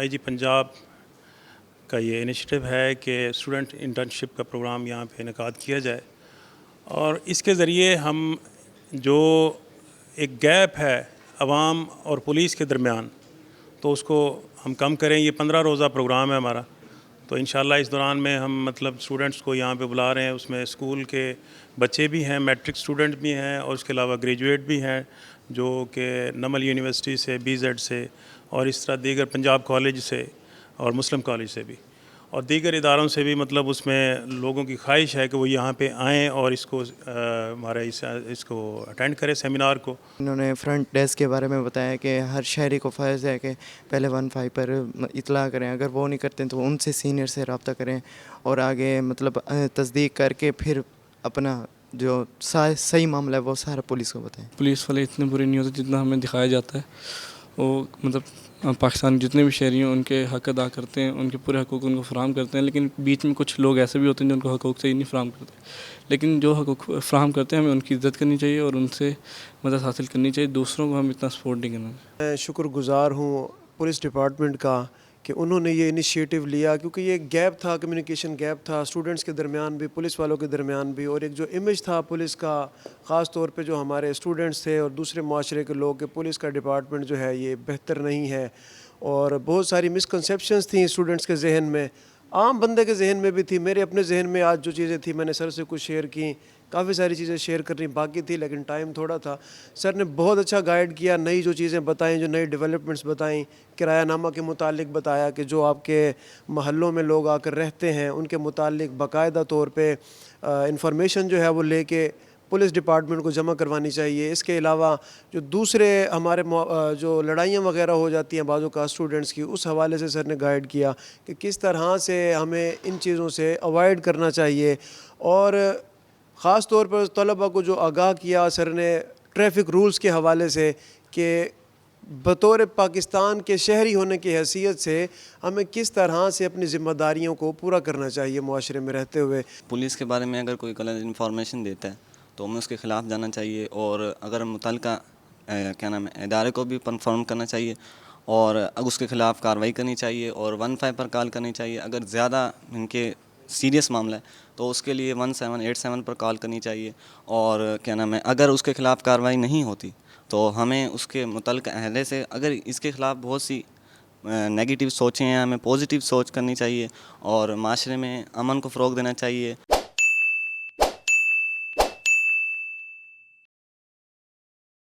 آئی جی پنجاب کا یہ انیشیٹو ہے کہ اسٹوڈنٹ انٹرنشپ کا پروگرام یہاں پہ انعقاد کیا جائے، اور اس کے ذریعے ہم جو ایک گیپ ہے عوام اور پولیس کے درمیان تو اس کو ہم کم کریں۔ یہ 15 روزہ پروگرام ہے ہمارا، تو انشاءاللہ اس دوران میں ہم اسٹوڈنٹس کو یہاں پہ بلا رہے ہیں۔ اس میں اسکول کے بچے بھی ہیں، میٹرک اسٹوڈنٹ بھی ہیں، اور اس کے علاوہ گریجویٹ بھی ہیں جو کہ نمل یونیورسٹی سے، BZ سے، اور اس طرح دیگر پنجاب کالج سے اور مسلم کالج سے بھی، اور دیگر اداروں سے بھی اس میں لوگوں کی خواہش ہے کہ وہ یہاں پہ آئیں اور اس کو ہمارا اس کو اٹینڈ کریں سیمینار کو۔ انہوں نے فرنٹ ڈیسک کے بارے میں بتایا کہ ہر شہری کو فرض ہے کہ پہلے 15 پر اطلاع کریں، اگر وہ نہیں کرتے تو ان سے سینئر سے رابطہ کریں اور آگے تصدیق کر کے پھر اپنا جو صحیح معاملہ ہے وہ سارا پولیس کو بتائیں۔ پولیس والے اتنے برے نہیں ہوتے جتنا ہمیں دکھایا جاتا ہے۔ وہ پاکستان جتنے بھی شہری ہیں ان کے حق ادا کرتے ہیں، ان کے پورے حقوق ان کو فراہم کرتے ہیں، لیکن بیچ میں کچھ لوگ ایسے بھی ہوتے ہیں جو ان کو حقوق صحیح نہیں فراہم کرتے، لیکن جو حقوق فراہم کرتے ہیں ہمیں ان کی عزت کرنی چاہیے اور ان سے مدد حاصل کرنی چاہیے۔ دوسروں کو ہم اتنا سپورٹ نہیں کرنا چاہیے۔ میں شکر گزار ہوں پولیس ڈپارٹمنٹ کا کہ انہوں نے یہ انیشیٹو لیا، کیونکہ یہ گیپ تھا، کمیونیکیشن گیپ تھا اسٹوڈنٹس کے درمیان بھی، پولیس والوں کے درمیان بھی، اور ایک جو امیج تھا پولیس کا، خاص طور پہ جو ہمارے اسٹوڈنٹس تھے اور دوسرے معاشرے کے لوگ کہ پولیس کا ڈپارٹمنٹ جو ہے یہ بہتر نہیں ہے، اور بہت ساری مسکنسیپشنز تھیں اسٹوڈنٹس کے ذہن میں، عام بندے کے ذہن میں بھی تھی، میرے اپنے ذہن میں آج جو چیزیں تھیں میں نے سر سے کچھ شیئر کی، کافی ساری چیزیں شیئر کرنی باقی تھی لیکن ٹائم تھوڑا تھا۔ سر نے بہت اچھا گائیڈ کیا، نئی جو چیزیں بتائیں، جو نئی ڈیولپمنٹس بتائیں، کرایہ نامہ کے متعلق بتایا کہ جو آپ کے محلوں میں لوگ آ کر رہتے ہیں ان کے متعلق باقاعدہ طور پہ انفارمیشن جو ہے وہ لے کے پولیس ڈپارٹمنٹ کو جمع کروانی چاہیے۔ اس کے علاوہ جو دوسرے ہمارے جو لڑائیاں وغیرہ ہو جاتی ہیں بعضوں کا اسٹوڈنٹس کی، اس حوالے سے سر نے گائیڈ کیا کہ کس طرح سے ہمیں ان چیزوں سے اوائڈ کرنا چاہیے، اور خاص طور پر طلباء کو جو آگاہ کیا سر نے ٹریفک رولز کے حوالے سے کہ بطور پاکستان کے شہری ہونے کی حیثیت سے ہمیں کس طرح سے اپنی ذمہ داریوں کو پورا کرنا چاہیے معاشرے میں رہتے ہوئے۔ پولیس کے بارے میں اگر کوئی غلط انفارمیشن دیتا ہے تو ہمیں اس کے خلاف جانا چاہیے، اور اگر متعلقہ ادارے کو بھی کنفرم کرنا چاہیے، اور اس کے خلاف کارروائی کرنی چاہیے، اور 15 پر کال کرنی چاہیے۔ اگر زیادہ ان کے سیریس معاملہ ہے تو اس کے لیے 1787 پر کال کرنی چاہیے، اور اگر اس کے خلاف کارروائی نہیں ہوتی تو ہمیں اس کے متعلقہ عہدے سے، اگر اس کے خلاف بہت سی نیگیٹو سوچیں ہیں، ہمیں پازیٹیو سوچ کرنی چاہیے اور معاشرے میں امن کو فروغ دینا چاہیے۔